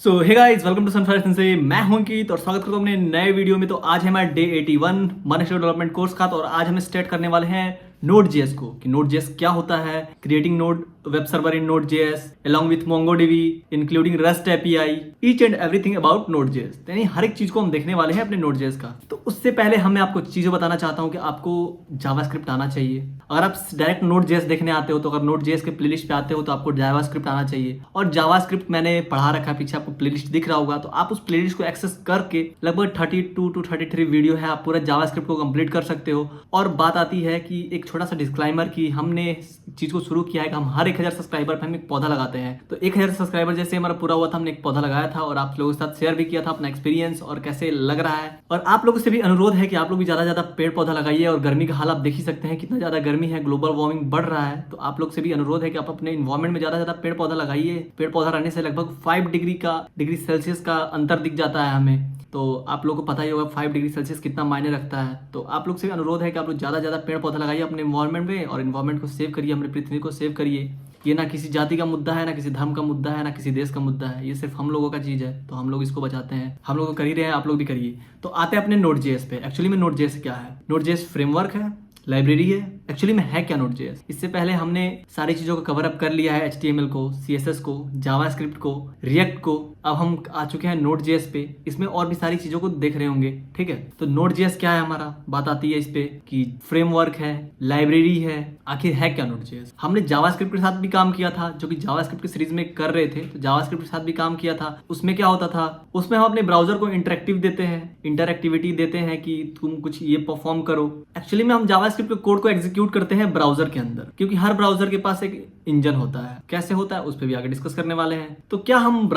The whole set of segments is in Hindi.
So hey guys, welcome to Sunfire Sensei. मैं हूं अंकित और स्वागत करता हूं अपने नए वीडियो में। तो आज है हमारा डे 81 माइनस डेवलपमेंट कोर्स का। और आज हम स्टार्ट करने वाले हैं Node.js को कि Node.js क्या होता है, creating node web server in Node.js along with MongoDB including REST API, each and everything about Node.js। यानी हर एक चीज को हम देखने वाले हैं अपने Node.js का। तो उससे पहले मैं आपको चीजें बताना चाहता हूं कि आपको जावास्क्रिप्ट आना चाहिए। अगर आप डायरेक्ट Node.js देखने आते हो तो अगर Node.js के प्लेलिस्ट पे आते हो तो आपको जावास्क्रिप्ट आना चाहिए। और जावास्क्रिप्ट मैंने पढ़ा रखा है, पीछे आपको प्लेलिस्ट दिख रहा होगा, तो आप उस प्लेलिस्ट को एक्सेस करके लगभग 32 to 33 वीडियो है, आप पूरा जावास्क्रिप्ट को कंप्लीट कर सकते हो। और बात आती है कि एक छोटा सा डिस्क्लाइमर कि हमने चीज को शुरू किया है कि हम हर 1000 सब्सक्राइबर पे हम एक पौधा लगाते हैं। तो 1000 सब्सक्राइबर जैसे हमारा पूरा हुआ था, हमने एक पौधा लगाया था और आप लोगों के साथ शेयर भी किया था अपना एक्सपीरियंस और कैसे लग रहा है। और आप लोगों से भी अनुरोध है कि आप लोग भी ज्यादा ज्यादा पेड़ पौधा लगाइए। और गर्मी का हाल आप देख ही सकते हैं, कितना ज्यादा गर्मी है, ग्लोबल वार्मिंग बढ़ रहा है। तो आप लोग से भी अनुरोध है कि आप अपने इन्वायरमेंट में ज्यादा ज्यादा पेड़ पौधा लगाइए। पेड़ पौधा रहने से लगभग 5 डिग्री सेल्सियस का अंतर दिख जाता है हमें। तो आप लोगों को पता ही होगा 5 डिग्री सेल्सियस कितना मायने रखता है। तो आप लोग से भी अनुरोध है कि आप लोग ज़्यादा ज़्यादा पेड़ पौधा लगाइए अपने इन्वायरमेंट में और इन्वायरमेंट को सेव करिए, हमारी पृथ्वी को सेव करिए। ये ना किसी जाति का मुद्दा है, ना किसी धर्म का मुद्दा है, ना किसी देश का मुद्दा है, ये सिर्फ हम लोगों का चीज़ है। तो हम लोग इसको बचाते हैं, हम लोग कर ही रहे हैं, आप लोग भी करिए। तो आते हैं अपने Node.js पे। एक्चुअली में Node.js क्या है? Node.js फ्रेमवर्क है, लाइब्रेरी है। एक्चुअली में है क्या Node.js? इससे पहले हमने सारी चीज़ों को कवर अप कर लिया है, HTML को, CSS को, जावास्क्रिप्ट को, रिएक्ट को। अब हम आ चुके हैं Node.js पे। इसमें और भी सारी चीज़ों को देख रहे होंगे, ठीक है। तो Node.js क्या है हमारा, बात आती है इस पे कि फ्रेमवर्क है, लाइब्रेरी है। आखिर है क्या Node.js? हमने जावास्क्रिप्ट के साथ भी काम किया था, जो कि जावास्क्रिप्ट की सीरीज में कर रहे थे। तो जावास्क्रिप्ट के साथ भी काम किया था। उसमें क्या होता था, उसमें हम अपने ब्राउजर को इंटरएक्टिविटी देते हैं कि तुम कुछ ये परफॉर्म करो। एक्चुअली में हम जावास्क्रिप्ट के कोड को एग्जीक्यूट करते हैं ब्राउजर के अंदर, क्योंकि हर ब्राउजर के पास एक इंजन होता है। कैसे होता है उस पर भी आगे डिस्कस करने वाले हैं। तो क्या हम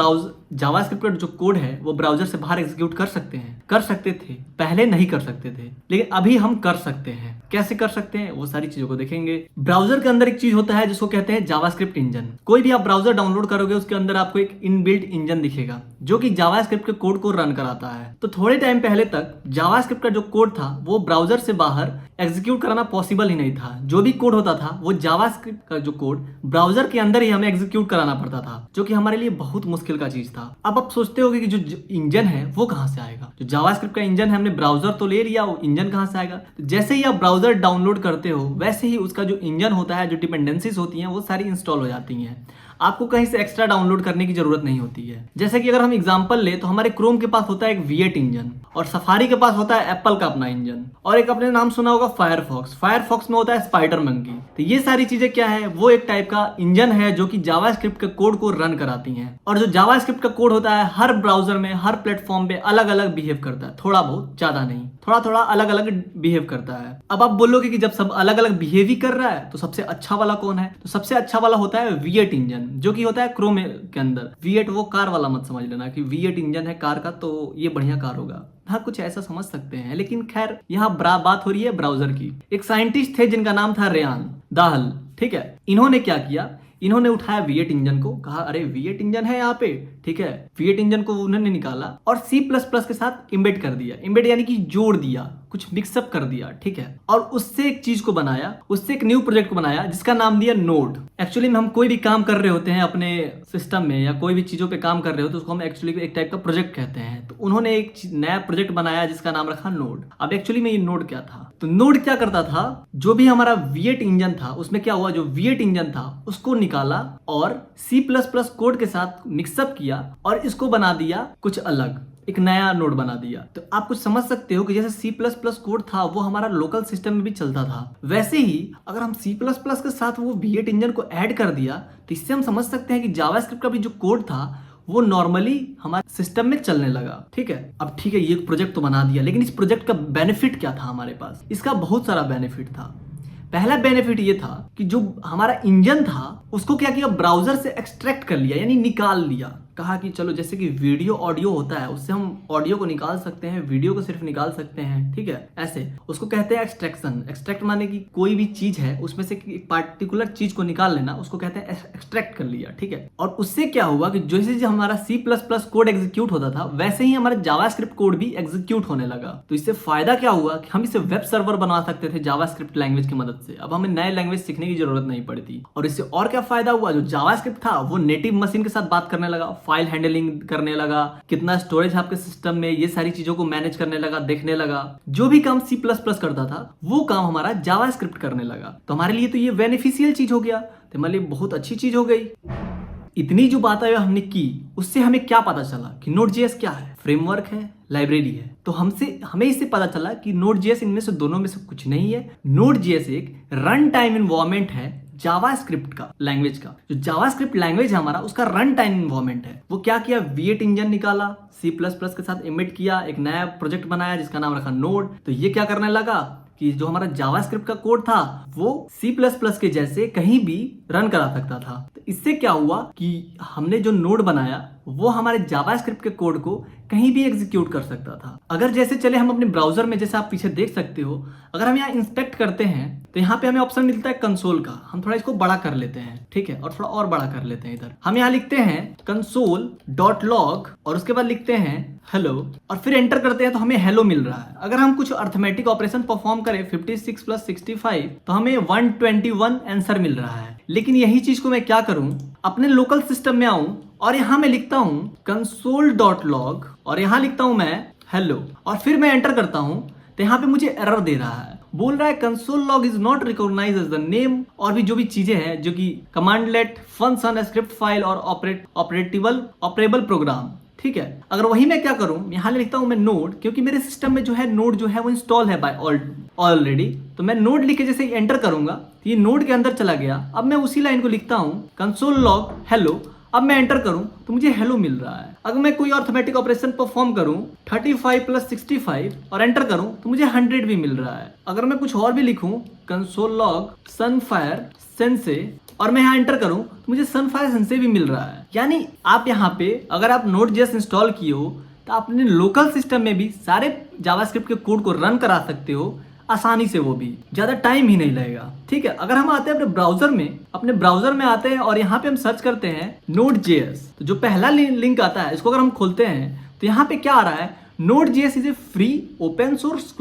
जावास्क्रिप्ट का जो कोड है वो ब्राउजर से बाहर एग्जीक्यूट कर सकते हैं? कर सकते थे, पहले नहीं कर सकते थे, लेकिन अभी हम कर सकते हैं। कैसे कर सकते हैं वो सारी चीजों को देखेंगे। ब्राउजर के अंदर एक चीज होता है जिसको कहते हैं जावास्क्रिप्ट इंजन। कोई भी आप ब्राउजर डाउनलोड करोगे उसके अंदर आपको एक इनबिल्ट इंजन दिखेगा जो कि जावास्क्रिप्ट के कोड को रन कराता है। तो थोड़े टाइम पहले तक जावास्क्रिप्ट का जो कोड था वो ब्राउजर से बाहर एग्जीक्यूट कराना पॉसिबल ही नहीं था। जो भी कोड होता था वो जावास्क्रिप्ट का जो कोड ब्राउजर के अंदर ही हमें एग्जीक्यूट कराना पड़ता था, जो कि हमारे लिए बहुत मुश्किल का चीज था। अब आप सोचते होगे कि जो इंजन है वो कहां से आएगा? जो जावास्क्रिप्ट का इंजन है, हमने ब्राउजर तो ले लिया, वो इंजन कहां से आएगा? तो जैसे ही आप ब्राउजर डाउनलोड करते हो वैसे ही उसका जो इंजन होता है, जो डिपेंडेंसीज होती हैं वो सारी इंस्टॉल हो जाती हैं। आपको कहीं से एक्स्ट्रा डाउनलोड करने की जरूरत नहीं होती है। जैसे कि अगर हम एग्जांपल ले तो हमारे क्रोम के पास होता है एक V8 इंजन, और सफारी के पास होता है एप्पल का अपना इंजन, और एक अपने नाम सुना होगा फायरफॉक्स में होता है स्पाइडर मंकी। तो ये सारी चीजें क्या है, वो एक टाइप का इंजन है जो कि जावास्क्रिप्ट के कोड को रन कराती हैं। और जो जावास्क्रिप्ट का कोड होता है हर ब्राउजर में, हर प्लेटफॉर्म पे अलग अलग बिहेव करता है, थोड़ा बहुत, ज्यादा नहीं, थोड़ा थोड़ा अलग अलग बिहेव करता है। अब आप बोलोगे कि जब सब अलग अलग बिहेव ही कर रहा है तो सबसे अच्छा वाला कौन है? तो सबसे अच्छा वाला होता है V8 इंजन, जो कि होता है क्रोम के अंदर। V8 वो कार वाला मत समझ लेना कि V8 इंजन है कार का तो ये बढ़िया कार होगा। हाँ, कुछ ऐसा समझ सकते हैं, लेकिन खैर यहाँ बात हो रही है ब्राउजर की। एक साइंटिस्ट थे जिनका नाम था रेयान दाहल, ठीक है। इन्होंने क्या किया, इन्होंने उठाया V8 इंजन को, कहा अरे V8 इंजन है यहाँ पे, ठीक है। V8 इंजन को उन्होंने निकाला और C++ के साथ इम्बेड कर दिया। इम्बेड यानी कि जोड़ दिया, कुछ मिक्सअप कर दिया, ठीक है। और उससे एक चीज को बनाया, उससे एक न्यू प्रोजेक्ट को बनाया जिसका नाम दिया नोड। एक्चुअली में हम कोई भी काम कर रहे होते हैं अपने सिस्टम में या कोई भी चीजों पे काम कर रहे हो तो उसको हम एक्चुअली एक टाइप का प्रोजेक्ट कहते हैं। तो उन्होंने एक नया प्रोजेक्ट बनाया जिसका नाम रखा नोड। अब एक्चुअली में ये नोड क्या था? तो नोड क्या करता था, जो भी हमारा V8 इंजन था उसमें क्या हुआ, जो V8 इंजन था उसको निकाला और C++ कोड के साथ मिक्सअप किया और इसको बना दिया कुछ अलग, एक नया नोड बना दिया। तो आप कुछ समझ सकते हो कि जैसे C++ कोड था वो हमारा लोकल सिस्टम में भी चलता था, वैसे ही अगर हम C++ के साथ वो V8 इंजन को ऐड कर दिया तो इससे हम समझ सकते हैं कि जावास्क्रिप्ट का भी जो कोड था वो नॉर्मली हमारे सिस्टम में चलने लगा, ठीक है। अब ठीक है, ये प्रोजेक्ट तो बना दिया, लेकिन इस प्रोजेक्ट का बेनिफिट क्या था हमारे पास? इसका बहुत सारा बेनिफिट था। पहला बेनिफिट ये था कि जो हमारा इंजन था उसको क्या किया, ब्राउजर से एक्सट्रैक्ट कर लिया, यानी निकाल लिया। कहा कि चलो जैसे कि वीडियो ऑडियो होता है उससे हम ऑडियो को निकाल सकते हैं, वीडियो को सिर्फ निकाल सकते हैं, ठीक है। ऐसे उसको कहते हैं एक्सट्रैक्शन। एक्सट्रैक्ट माने कि कोई भी चीज है उसमें से एक पार्टिकुलर चीज को निकाल लेना, उसको कहते हैं एक्सट्रैक्ट कर लिया, ठीक है। और उससे क्या हुआ कि जैसे हमारा C++ कोड एग्जीक्यूट होता था वैसे ही हमारा जावास्क्रिप्ट कोड भी एग्जीक्यूट होने लगा। तो इससे फायदा क्या हुआ कि हम इसे वेब सर्वर बना सकते थे जावास्क्रिप्ट लैंग्वेज की मदद से। अब हमें नए लैंग्वेज सीखने की जरूरत नहीं पड़ती। और इससे और क्या फायदा हुआ, जो जावास्क्रिप्ट था वो नेटिव मशीन के साथ बात करने लगा। फाइल हैंडलिंग करने लगा, कितना स्टोरेज है आपके सिस्टम में, ये सारी चीजों को मैनेज करने लगा, देखने लगा। जो भी काम C++ करता था वो काम हमारा जावास्क्रिप्ट करने लगा। तो हमारे लिए तो ये बेनिफिशियल चीज हो गया, तो हमारे लिए बहुत अच्छी चीज हो गई। इतनी जो बातें हमने की उससे हमें क्या पता चला कि Node.js क्या है, फ्रेमवर्क है, लाइब्रेरी है। तो हमें इससे पता चला कि Node.js इनमें से दोनों में से कुछ नहीं है। Node.js एक रन टाइम इन्वायरमेंट है जावास्क्रिप्ट का, लैंग्वेज का। जो जावास्क्रिप्ट लैंग्वेज है हमारा, उसका रन टाइम इन्वायरमेंट है। वो क्या किया, V8 इंजन निकाला, C++ के साथ एमिट किया, एक नया प्रोजेक्ट बनाया जिसका नाम रखा नोड। तो ये क्या करने लगा कि जो हमारा जावास्क्रिप्ट का कोड था वो C++ के जैसे कहीं भी रन करा सकता था। तो इससे क्या हुआ कि हमने जो नोड बनाया वो हमारे जावास्क्रिप्ट के कोड को कहीं भी एग्जीक्यूट कर सकता था। अगर जैसे चले हम अपने ब्राउजर में, जैसे आप पीछे देख सकते हो, अगर हम यहाँ इंस्पेक्ट करते हैं तो यहाँ पे हमें ऑप्शन मिलता है कंसोल का। हम थोड़ा इसको बड़ा कर लेते हैं, ठीक है, और थोड़ा और बड़ा कर लेते हैं। इधर हम यहाँ लिखते हैं console.log और उसके बाद लिखते हैं हेलो और फिर एंटर करते हैं तो हमें हेलो मिल रहा है। अगर हम कुछ अर्थमेटिक ऑपरेशन परफॉर्म करें 56 + 65 तो हमें 121 आंसर मिल रहा है। लेकिन यही चीज को मैं क्या करूं, अपने लोकल सिस्टम में आऊं और यहां मैं लिखता हूं console.log और यहां लिखता हूं मैं हेलो और फिर मैं एंटर करता हूं तो यहाँ पे मुझे एरर दे रहा है, बोल रहा है console log is not recognise as the name, और भी जो भी चीजें हैं जो कि cmdlet function script file और ऑपरेबल प्रोग्राम। ठीक है, अगर वही मैं क्या करूं, यहां लिखता हूं मैं नोड, क्योंकि मेरे सिस्टम में जो है नोड जो है वो इंस्टॉल है बाय ऑलरेडी। तो मैं नोड लिख के जैसे एंटर करूंगा तो ये नोड के अंदर चला गया। अब मैं उसी लाइन को लिखता हूं कंसोल लॉग हेलो, अब मैं एंटर करूं तो मुझे हेलो मिल रहा है। अगर मैं कोई अर्थमेटिक ऑपरेशन परफॉर्म करूं 35 + 65 और एंटर करूं तो मुझे 100 भी मिल रहा है। अगर मैं कुछ और भी लिखूं कंसोल लॉग सनफायर सेंसे और मैं यहाँ एंटर करूं तो मुझे सनफायर सेंसे भी मिल रहा है। यानी आप यहाँ पे अगर आप Node.js इंस्टॉल किए हो तो आप अपने लोकल सिस्टम में भी सारे जावास्क्रिप्ट के कोड को रन करा सकते हो आसानी से, वो भी ज्यादा टाइम ही नहीं लगेगा। ठीक है, अगर हम आते हैं अपने ब्राउजर में आते हैं और यहाँ पे हम सर्च करते हैं Node.js, तो जो पहला लिंक आता है इसको अगर हम खोलते हैं तो यहाँ पे क्या आ रहा है, Node.js is a free open source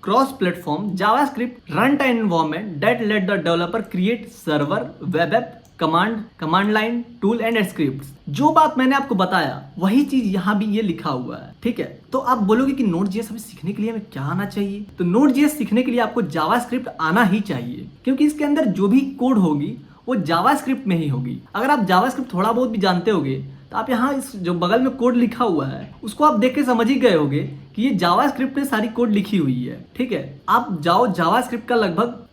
cross-platform JavaScript runtime environment that let the developer create server, web app, command line, tool and script. जो बात मैंने आपको बताया वही चीज यहाँ भी ये लिखा हुआ है। ठीक है, तो आप बोलोगे कि Node.js हमें सीखने के लिए हमें क्या आना चाहिए, तो Node.js सीखने के लिए आपको जावास्क्रिप्ट आना ही चाहिए, क्योंकि इसके अंदर जो भी कोड होगी वो जावास्क्रिप्ट में ही होगी। अगर आप जावास्क्रिप्ट थोड़ा बहुत भी जानते होगे तो आप यहाँ इस जो बगल में कोड लिखा हुआ है उसको आप देख के समझ ही गए होगे कि ये जावास्क्रिप्ट में सारी कोड लिखी हुई है। ठीक है, आप जाओ जावास्क्रिप्ट का लगभग,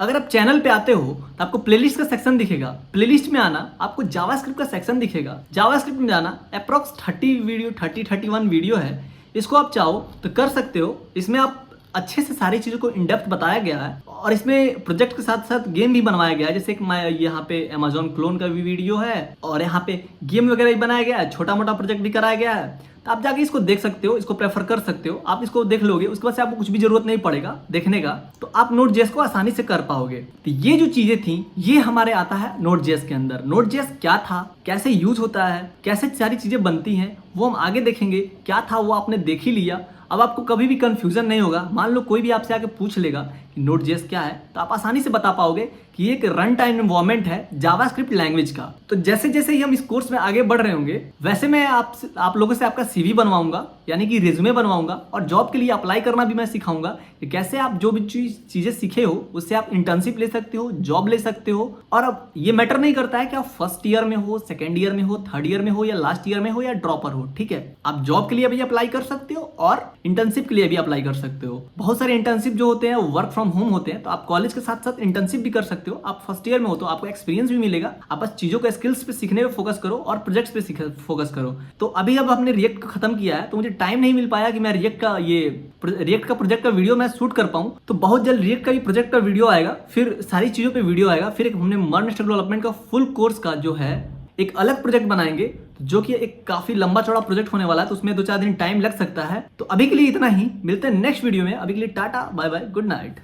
अगर आप चैनल पे आते हो तो आपको प्लेलिस्ट का सेक्शन दिखेगा, प्लेलिस्ट में आना आपको जावास्क्रिप्ट का सेक्शन दिखेगा, जावास्क्रिप्ट में जाना अप्रॉक्स 31 वीडियो है, इसको आप चाहो तो कर सकते हो। इसमें आप अच्छे से सारी चीज़ों को इन डेप्थ बताया गया है और इसमें प्रोजेक्ट के साथ साथ गेम भी बनवाया गया है। जैसे कि यहाँ पे अमेजोन क्लोन का भी वीडियो है और यहाँ पे गेम वगैरह भी बनाया गया है, छोटा मोटा प्रोजेक्ट भी कराया गया है। तो आप जाके इसको देख सकते हो, इसको प्रेफर कर सकते हो। आप इसको देख लोगे, उसके बाद से आपको कुछ भी जरूरत नहीं पड़ेगा देखने का, तो आप Node.js को आसानी से कर पाओगे। तो ये जो चीजें थी ये हमारे आता है Node.js के अंदर। Node.js क्या था, कैसे यूज होता है, कैसे सारी चीजें बनती हैं, वो हम आगे देखेंगे। क्या था वो आपने देख ही लिया, अब आपको कभी भी कंफ्यूजन नहीं होगा। मान लो कोई भी आपसे आके पूछ लेगा कि Node.js क्या है, तो आप आसानी से बता पाओगे कि ये एक रन टाइम एनवायरनमेंट है जावास्क्रिप्ट लैंग्वेज का। तो जैसे जैसे ही हम इस कोर्स में आगे बढ़ रहे होंगे वैसे मैं आप लोगों से आपका CV बनवाऊंगा, यानी कि रिज्यूमे बनवाऊंगा, और जॉब के लिए अप्लाई करना भी मैं सिखाऊंगा कि कैसे आप जो भी चीजें सीखे हो उससे आप इंटर्नशिप ले सकते हो, जॉब ले सकते हो। और अब ये मैटर नहीं करता है कि आप फर्स्ट ईयर में हो, सेकेंड ईयर में हो, थर्ड ईयर में हो, या लास्ट ईयर में हो, या ड्रॉपर हो। ठीक है, आप जॉब के लिए भी अप्लाई कर सकते हो और इंटर्नशिप के लिए भी अप्लाई कर सकते हो। बहुत सारे इंटर्नशिप जो होते हैं वर्क फ्रॉम होम होते हैं, तो आप कॉलेज के साथ साथ इंटर्नशिप भी कर सकते हो। आप फर्स्ट ईयर में हो तो आपको एक्सपीरियंस भी मिलेगा। आप बस चीजों को स्किल्स पे सीखने पे फोकस करो और प्रोजेक्ट्स पे फोकस करो। तो अभी अब हमने रिएक्ट को खत्म किया है, तो मुझे टाइम नहीं मिल पाया कि मैं रिएक्ट का प्रोजेक्ट का वीडियो मैं शूट कर पाऊं। तो बहुत जल्द रिएक्ट का भी प्रोजेक्ट का वीडियो आएगा, फिर सारी चीजों पे वीडियो आएगा। फिर हमने मर्न स्टैक डेवलपमेंट का फुल कोर्स का जो है एक अलग प्रोजेक्ट बनाएंगे, जो कि एक काफी लंबा चौड़ा प्रोजेक्ट होने वाला है, तो उसमें 2-4 दिन टाइम लग सकता है। तो अभी के लिए इतना ही, मिलते हैं नेक्स्ट वीडियो में। अभी के लिए टाटा, बाय बाय, गुड नाइट।